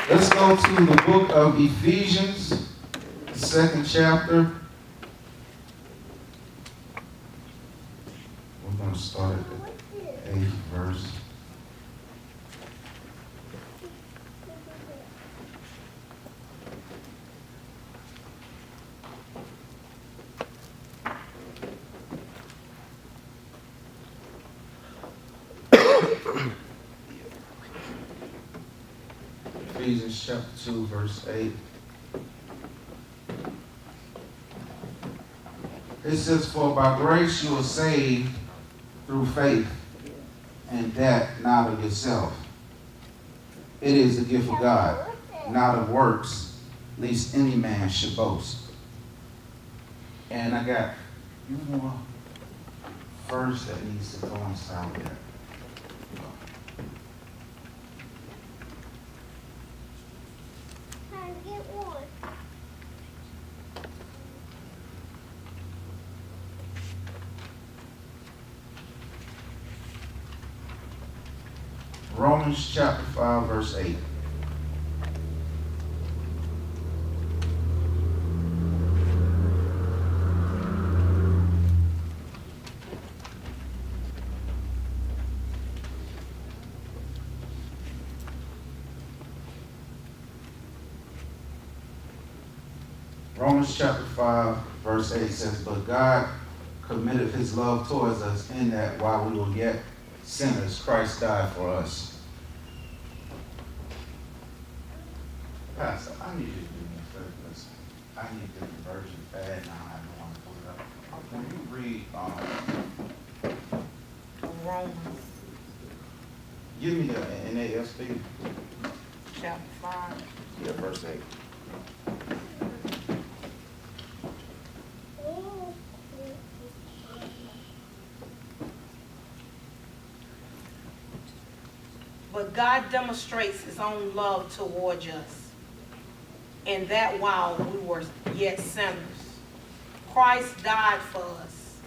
Let's go to the book of Ephesians, the second chapter. We're going to start at the 8th verse. Ephesians chapter 2, verse 8. It says, "For by grace you are saved through faith, and that not of yourself. It is the gift of God, not of works, lest any man should boast." And I got one more verse that needs to coincide with that. Romans chapter 5, verse 8. Romans chapter 5, verse 8 says, "But God committed his love towards us in that while we were yet sinners, Christ died for us." Pastor, I need you to do me a favor, because I need the conversion bad now. I don't want to pull it up. Can you read Romans give me the NASB? chapter 5. Yeah, verse 8. But God demonstrates his own love towards us, in that while we were yet sinners, Christ died for us.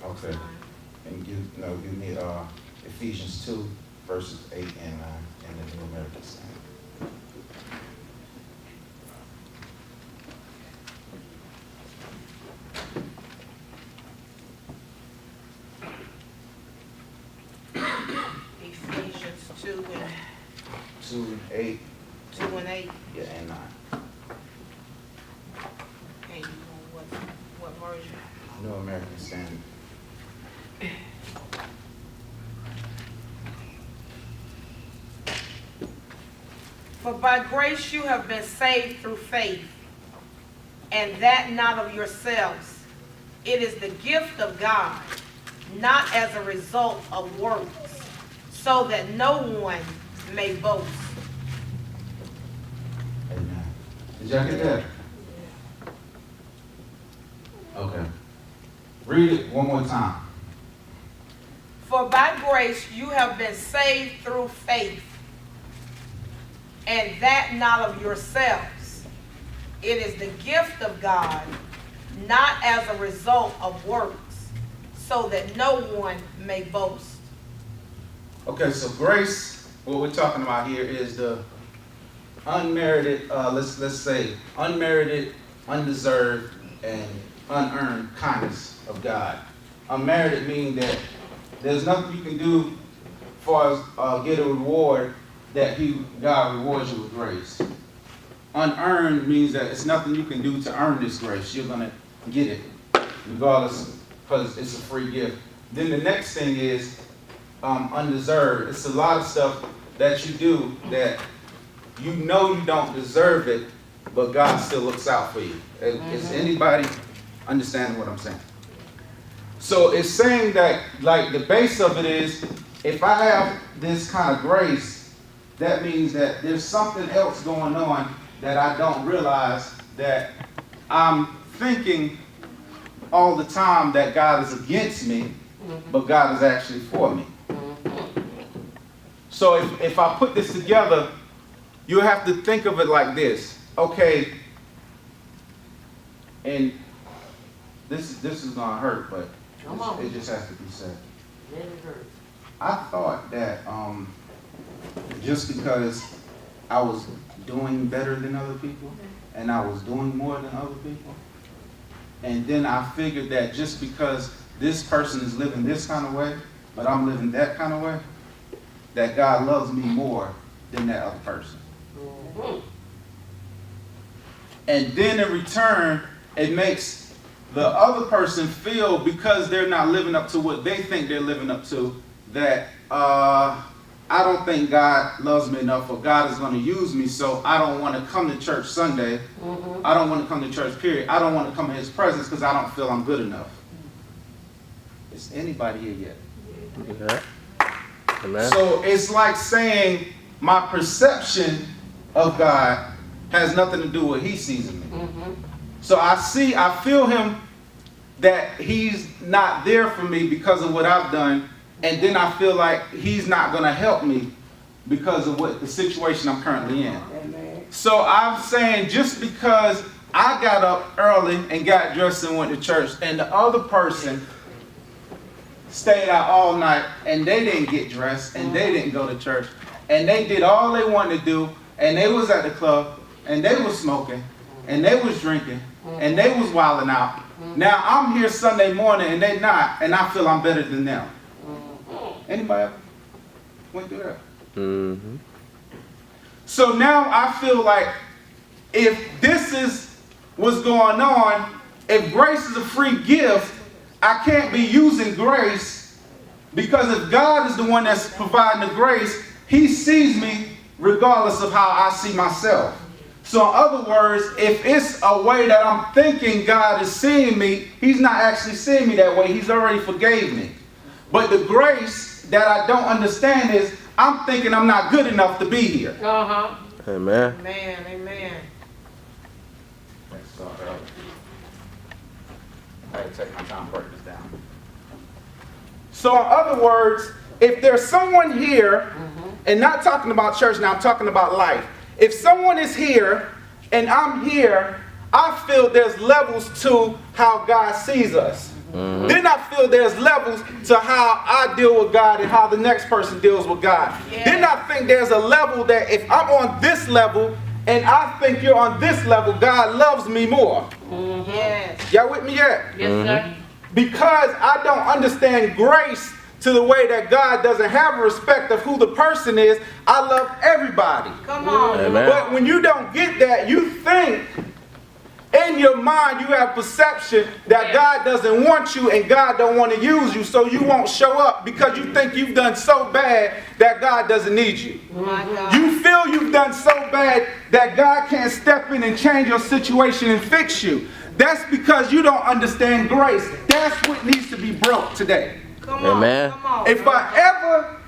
Okay. And give me Ephesians 2, verses 8 and 9 in the New American Standard. Ephesians 2 and 2 and 8. 2 and 8. Yeah, and 9. Okay, you know what version? New American Standard. For by grace you have been saved through faith, and that not of yourselves. It is the gift of God, not as a result of works, so that no one may boast. Amen. Did y'all get that? Okay. Read it one more time. For by grace you have been saved through faith, and that not of yourselves. It is the gift of God, not as a result of works, so that no one may boast. Okay, so grace, what we're talking about here is the unmerited, let's say, unmerited, undeserved, and unearned kindness of God. Unmerited meaning that there's nothing you can do as far as get a reward that God rewards you with grace. Unearned means that it's nothing you can do to earn this grace. You're going to get it regardless, because it's a free gift. Then the next thing is undeserved. It's a lot of stuff that you do that you know you don't deserve it, but God still looks out for you. Is anybody understanding what I'm saying? So it's saying that, like, the base of it is, if I have this kind of grace, that means that there's something else going on that I don't realize, that I'm thinking all the time that God is against me, but God is actually for me. So if I put this together, you have to think of it like this. Okay, and this is gonna hurt, but it just has to be said. I thought that just because I was doing better than other people, and I was doing more than other people. And then I figured that just because this person is living this kind of way, but I'm living that kind of way, that God loves me more than that other person. And then in return, it makes the other person feel, because they're not living up to what they think they're living up to, that I don't think God loves me enough, or God is going to use me, so I don't want to come to church Sunday. I don't want to come to church, period. I don't want to come in his presence because I don't feel I'm good enough. Is anybody here yet? Yeah. Amen. So it's like saying my perception of God has nothing to do with what he sees in me. So I feel him that he's not there for me because of what I've done. And then I feel like he's not going to help me because of what the situation I'm currently in. Amen. So I'm saying, just because I got up early and got dressed and went to church, and the other person stayed out all night and they didn't get dressed and they didn't go to church, and they did all they wanted to do, and they was at the club and they was smoking and they was drinking and they was wilding out. Now I'm here Sunday morning and they not, and I feel I'm better than them. Anybody ever went through that? Mm-hmm. So now I feel like, if this is what's going on, if grace is a free gift, I can't be using grace, because if God is the one that's providing the grace, he sees me regardless of how I see myself. So in other words, if it's a way that I'm thinking God is seeing me, he's not actually seeing me that way. He's already forgave me. But the grace that I don't understand is, I'm thinking I'm not good enough to be here. Amen. Amen. Amen. I had to take my time to break this down. So in other words, if there's someone here, and not talking about church now, I'm talking about life. If someone is here and I'm here, I feel there's levels to how God sees us. Then I feel there's levels to how I deal with God and how the next person deals with God. Then I think there's a level that if I'm on this level and I think you're on this level, God loves me more. Yes. Y'all with me yet? Yes, sir. Because I don't understand grace to the way that God doesn't have a respect of who the person is. I love everybody. Come on. Amen. But when you don't get that, you think in your mind, you have perception that God doesn't want you and God don't want to use you, so you won't show up because you think you've done so bad that God doesn't need you. My God. You feel you've done so bad that God can't step in and change your situation and fix you. That's because you don't understand grace. That's what needs to be broke today. Come on. Amen. Come on. If I ever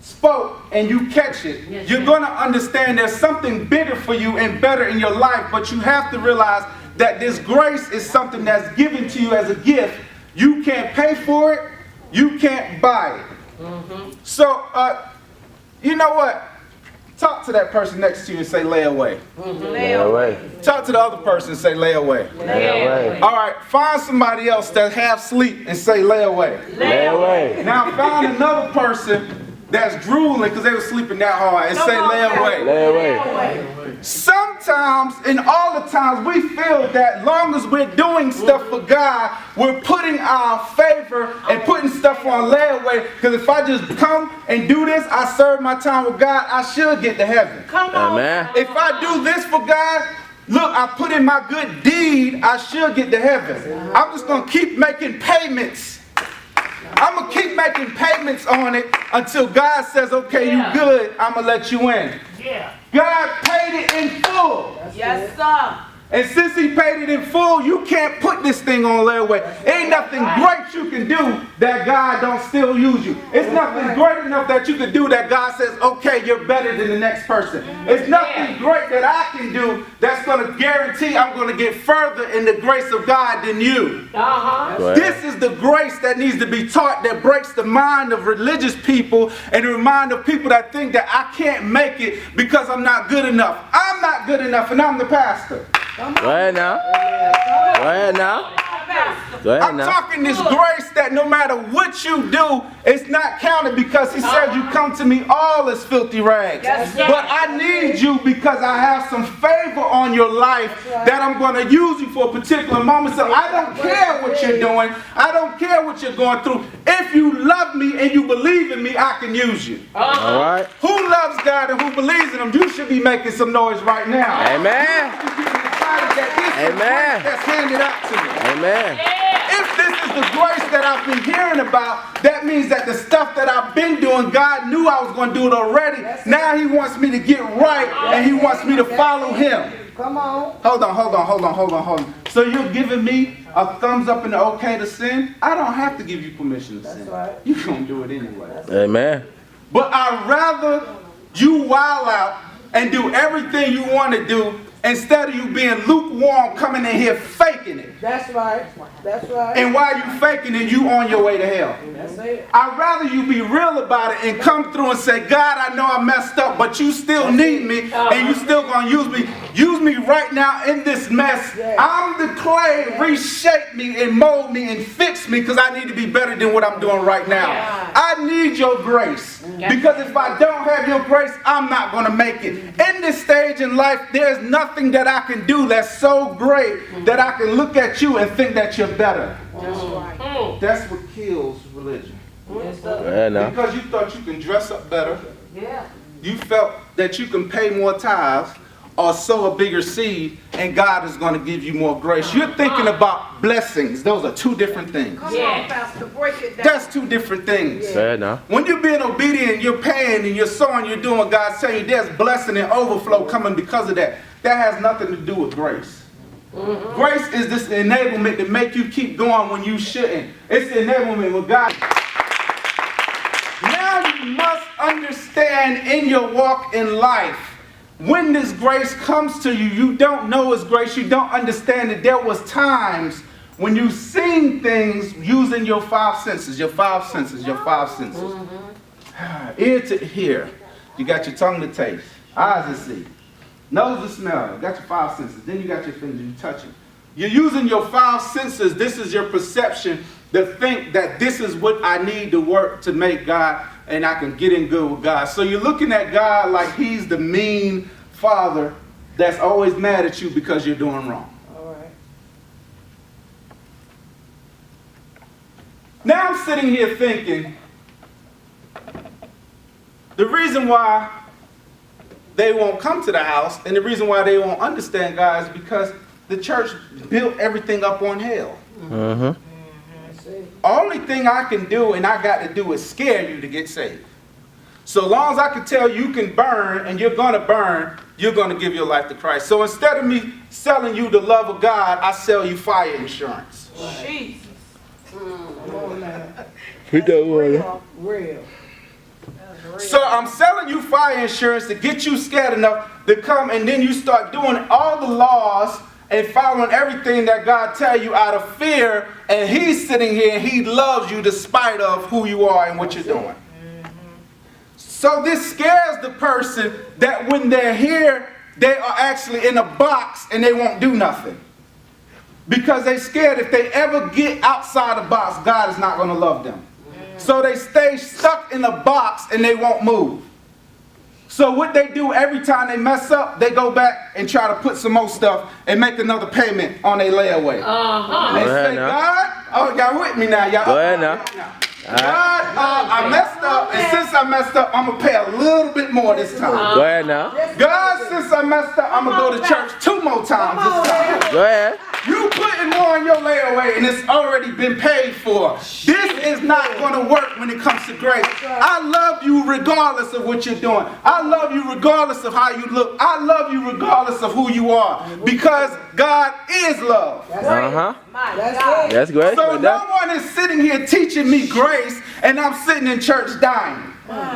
spoke and you catch it, you're going to understand there's something bigger for you and better in your life, but you have to realize that this grace is something that's given to you as a gift. You can't pay for it. You can't buy it. So, you know what? Talk to that person next to you and say, layaway. Layaway. Talk to the other person and say, layaway. Layaway. All right, find somebody else that half sleep and say, layaway. Layaway. Now find another person that's drooling because they were sleeping that hard and say, layaway. Layaway. Sometimes, and all the times, we feel that long as we're doing stuff for God, we're putting our favor and putting stuff on layaway. Because if I just come and do this, I serve my time with God, I should get to heaven. Come on. Amen. If I do this for God, look, I put in my good deed, I should get to heaven. I'm just going to keep making payments. I'm going to keep making payments on it until God says, okay, you good, I'm going to let you in. God paid it in full. Yes, sir. And since he paid it in full, you can't put this thing on layaway. Ain't nothing great you can do that God don't still use you. It's nothing great enough that you can do that God says, okay, you're better than the next person. It's nothing great that I can do that's going to guarantee I'm going to get further in the grace of God than you. This is the grace that needs to be taught, that breaks the mind of religious people and the mind of people that think that I can't make it because I'm not good enough. I'm not good enough and I'm the pastor. Go ahead now. Go ahead now. Go ahead I'm now. talking this grace that no matter what you do, it's not counted because he said you come to me all as filthy rags. But I need you because I have some favor on your life that I'm going to use you for a particular moment. So I don't care what you're doing. I don't care what you're going through. If you love me and you believe in me, I can use you. All right. Who loves God and who believes in him? You should be making some noise right now. Amen. Amen. That's handed out to you. Amen. If this is the grace that I've been hearing about, that means that the stuff that I've been doing, God knew I was going to do it already. Now he wants me to get right and he wants me to follow him. Come on. Hold on. So you're giving me a thumbs up and the okay to sin? I don't have to give you permission to sin. right. You're going to do it anyway. Amen. But I'd rather you wild out and do everything you want to do instead of you being lukewarm coming in here faking it. That's right. That's right. And while you faking it, you on your way to hell. That's it. I'd rather you be real about it and come through and say, God, I know I messed up, but you still need me and you still going to use me. Use me right now in this mess. I'm the clay. Reshape me and mold me and fix me because I need to be better than what I'm doing right now. I need your grace because if I don't have your grace, I'm not going to make it. In this stage in life, there's nothing that I can do that's so great that I can look at you and think that you're better. That's right. That's what kills religion. Yes, sir. Go ahead now. Because you thought you can dress up better. Yeah. You felt that you can pay more tithes or sow a bigger seed and God is going to give you more grace. You're thinking about blessings. Those are two different things. Come on, Pastor. Break it down. That's two different things. Go ahead now. When you're being obedient, you're paying and you're sowing, you're doing what God's saying, there's blessing and overflow coming because of that. That has nothing to do with grace. Grace is this enablement to make you keep going when you shouldn't. It's the enablement with God. Now you must understand in your walk in life, when this grace comes to you, you don't know it's grace. You don't understand that there was times when you seen things using your five senses, your five senses. Ear to hear. You got your tongue to taste. Eyes to see. Nose to smell. You got your five senses. Then you got your fingers. You touch it. You're using your five senses. This is your perception to think that this is what I need to work to make God and I can get in good with God. So you're looking at God like he's the mean father that's always mad at you because you're doing wrong. All right. Now I'm sitting here thinking, the reason why they won't come to the house and the reason why they won't understand God is because the church built everything up on hell. Mm-hmm. Only thing I can do and I got to do is scare you to get saved. So long as I can tell you can burn and you're going to burn, you're going to give your life to Christ. So instead of me selling you the love of God, I sell you fire insurance. Jesus. Come on now. He don't want Real. So I'm selling you fire insurance to get you scared enough to come and then you start doing all the laws and following everything that God tells you out of fear, and he's sitting here and he loves you despite of who you are and what you're doing. So this scares the person that when they're here, they are actually in a box and they won't do nothing. Because they're scared if they ever get outside the box, God is not going to love them. So they stay stuck in a box and they won't move. So what they do every time they mess up, they go back and try to put some more stuff and make another payment on their layaway. They say, God, oh, y'all with me now, y'all. Go ahead now. God, I messed up, and since I messed up, I'm going to pay a little bit more this time. Go ahead now. God, since I messed up, I'm going to go to church 2 more times this time. Go ahead. You putting more on your layaway and it's already been paid for. This is not going to work when it comes to grace. I love you regardless of what you're doing. I love you regardless of how you look. I love you regardless of who you are. Because God is love. Uh-huh. That's That's great. So no one is sitting here teaching me grace and I'm sitting in church dying.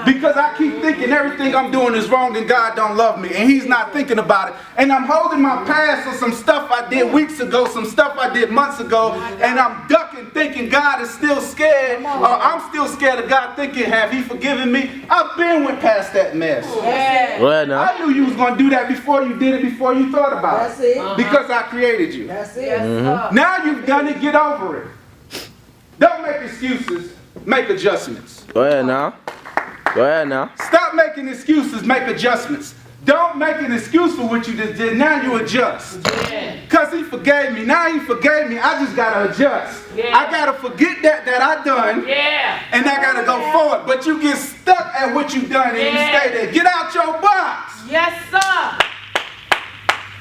Because I keep thinking everything I'm doing is wrong and God don't love me. And he's not thinking about it. And I'm holding my past for some stuff I did weeks ago, some stuff I did months ago. And I'm ducking thinking God is still scared, or I'm still scared of God thinking, have he forgiven me? I've been went past that mess. Yeah. Go ahead now. I knew you was going to do that before you did it, before you thought about That's it. it. Because I created you. That's it. Yes, sir. Now you've done it, get over it. Don't make excuses, make adjustments. Go ahead now. Go ahead now. Stop making excuses, make adjustments. Don't make an excuse for what you just did. Now you adjust. Because he forgave me. Now he forgave me. I just got to adjust. I got to forget that I done. And I got to go forward. But you get stuck at what you done and you stay there. Get out your box. Yes, sir.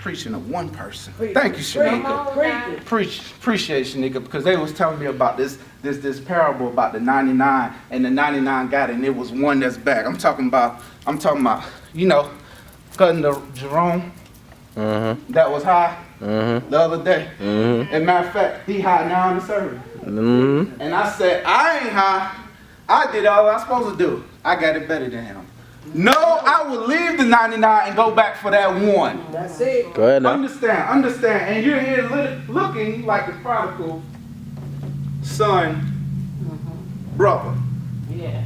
Preaching to one person. Thank you, Shanika. Appreciate Shanika, because they was telling me about this parable about the 99 and the 99 got it and it was one that's back. I'm talking about, you know, cousin Jerome that was high the other day. As a matter of fact, he high now in the service. And I said, I ain't high. I did all I was supposed to do. I got it better than him. No, I will leave the 99 and go back for that one. That's it. Go ahead now. Understand. And you're here looking like the prodigal son, brother. Yeah.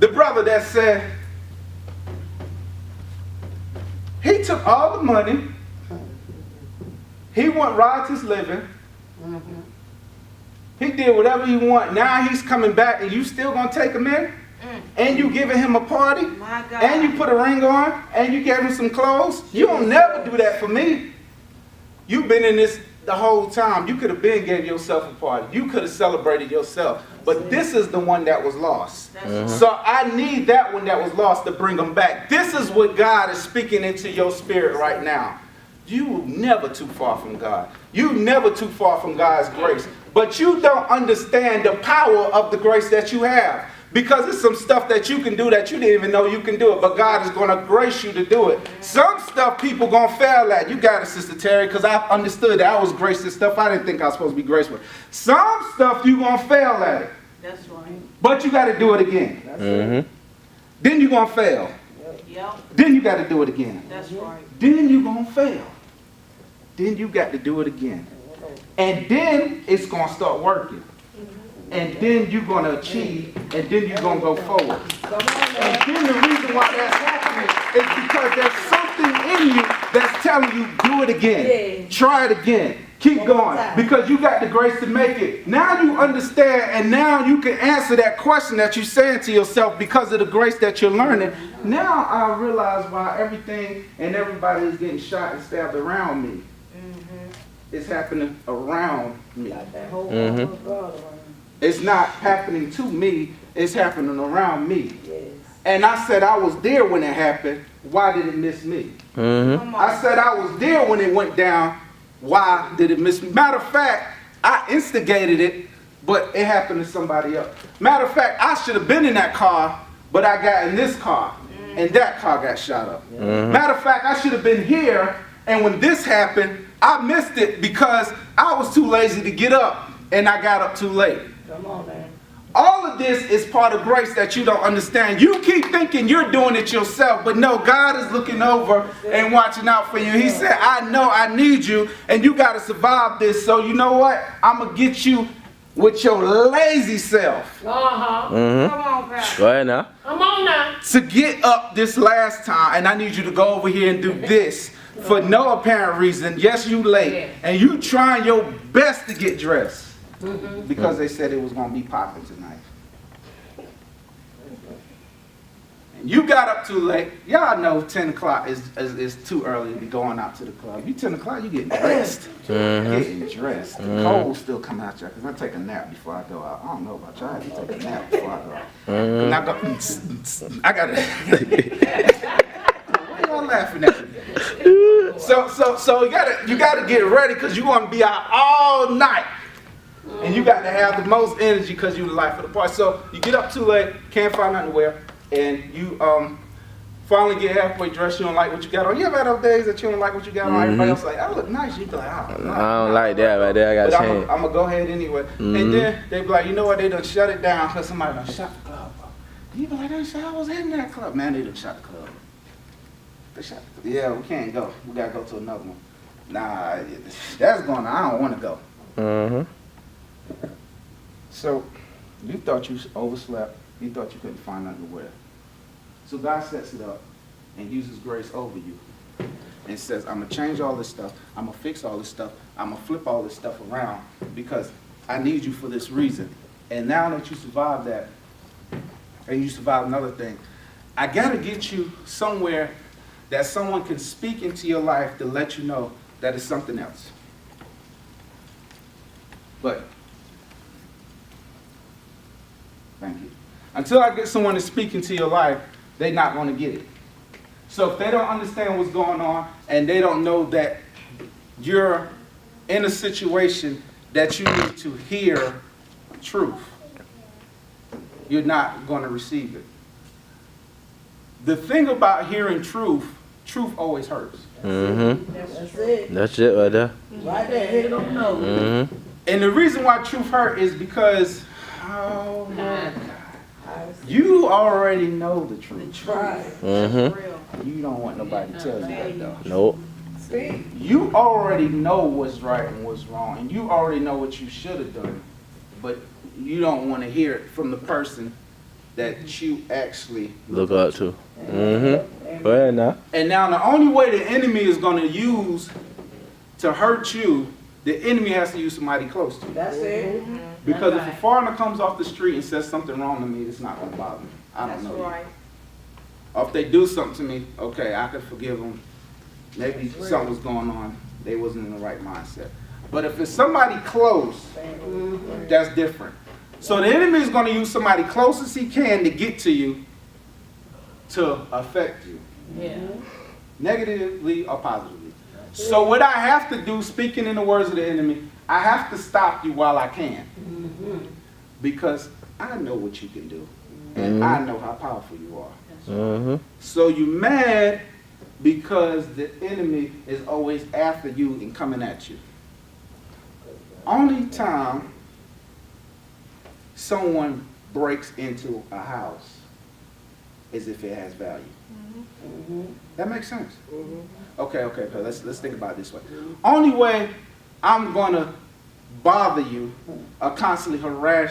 The brother that said, he took all the money, he went riotous living, he did whatever he wanted. Now he's coming back and you still gonna take him in? And you giving him a party? My God. And you put a ring on? And you gave him some clothes? You don't never do that for me. You've been in this the whole time. You could have been gave yourself a party. You could have celebrated yourself. But this is the one that was lost. So I need that one that was lost to bring them back. This is what God is speaking into your spirit right now. You never too far from God. You never too far from God's grace. But you don't understand the power of the grace that you have. Because it's some stuff that you can do that you didn't even know you can do it. But God is going to grace you to do it. Some stuff people going to fail at. You got it, Sister Terry, because I understood that I was graced at stuff I didn't think I was supposed to be graced with. Some stuff you going to fail at it. That's right. But you got to do it again. Then you're going to fail. Yep. Then you got to do it again. That's right. Then you're going to fail. Then you got to do it again. And then it's going to start working. And then you're going to achieve, and then you're going to go forward. And then the reason why that's happening is because there's something in you that's telling you, do it again. Try it again. Keep going. Because you got the grace to make it. Now you understand, and now you can answer that question that you're saying to yourself because of the grace that you're learning. Now I realize why everything and everybody is getting shot and stabbed around me. It's happening around me. It's not happening to me, it's happening around me. And I said I was there when it happened, why did it miss me? I said I was there when it went down, why did it miss me? Matter of fact, I instigated it, but it happened to somebody else. Matter of fact, I should have been in that car, but I got in this car, and that car got shot up. Matter of fact, I should have been here, and when this happened, I missed it because I was too lazy to get up, and I got up too late. Come on, man. All of this is part of grace that you don't understand. You keep thinking you're doing it yourself, but no, God is looking over and watching out for you. He said, I know I need you, and you got to survive this. So you know what? I'm going to get you with your lazy self. Come on, Pastor. Go ahead now. Come on now. To get up this last time, and I need you to go over here and do this for no apparent reason. Yes, you late, and you trying your best to get dressed. Because they said it was going to be popping tonight. And you got up too late. Y'all know 10 o'clock is too early to be going out to the club. You 10 o'clock, you getting dressed. Getting dressed. The cold still come out y'all. Because I take a nap before I go out. I don't know about y'all. I have to take a nap before I go out. And I got to... Why y'all laughing at me? So you gotta get ready because you want to be out all night. And you got to have the most energy because you're the life of the party. So you get up too late, can't find nothing to wear, and you finally get halfway dressed, you don't like what you got on. You ever had those days that you don't like what you got on? Everybody else like, I look nice. You be like, I don't like that right there. I got to change. I'm going to go ahead anyway. And then they be like, you know what? They done shut it down because somebody done shut the club up. You be like, I was in that club. Man, they done shut the club up. They shut the club. Yeah, we can't go. We got to go to another one. Nah, that's going on. I don't want to go. So, you thought you overslept. You thought you couldn't find nothing to wear. So God sets it up and uses grace over you and says, I'm going to change all this stuff. I'm going to fix all this stuff. I'm going to flip all this stuff around because I need you for this reason. And now that you survived that, and you survived another thing, I got to get you somewhere that someone can speak into your life to let you know that it's something else. But, thank you. Until I get someone to speak into your life, they're not going to get it. So if they don't understand what's going on and they don't know that you're in a situation that you need to hear truth, you're not going to receive it. The thing about hearing truth, truth always hurts. Mm-hmm. That's it. That's it right there. Right there, hit it on the nose. Mm-hmm. And the reason why truth hurt is because, oh my God, you already know the truth. Right. Mm-hmm. Real. You don't want nobody to tell you that though. Nope. See? You already know what's right and what's wrong, and you already know what you should have done, but you don't want to hear it from the person that you actually Look up to. Mm-hmm. Go ahead now. And now the only way the enemy is going to use to hurt you, the enemy has to use somebody close to you. That's it. Because if a foreigner comes off the street and says something wrong to me, it's not going to bother me. I don't That's know. right. Or if they do something to me, okay, I could forgive them. Maybe something was going on. They wasn't in the right mindset. But if it's somebody close, that's different. So the enemy is going to use somebody close as he can to get to you to affect you. Yeah. Negatively or positively. So what I have to do, speaking in the words of the enemy, I have to stop you while I can. Because I know what you can do. And I know how powerful you are. Mm-hmm. So you mad because the enemy is always after you and coming at you. Only time someone breaks into a house is if it has value. That makes sense. Okay, let's think about it this way. Only way I'm gonna bother you or constantly harass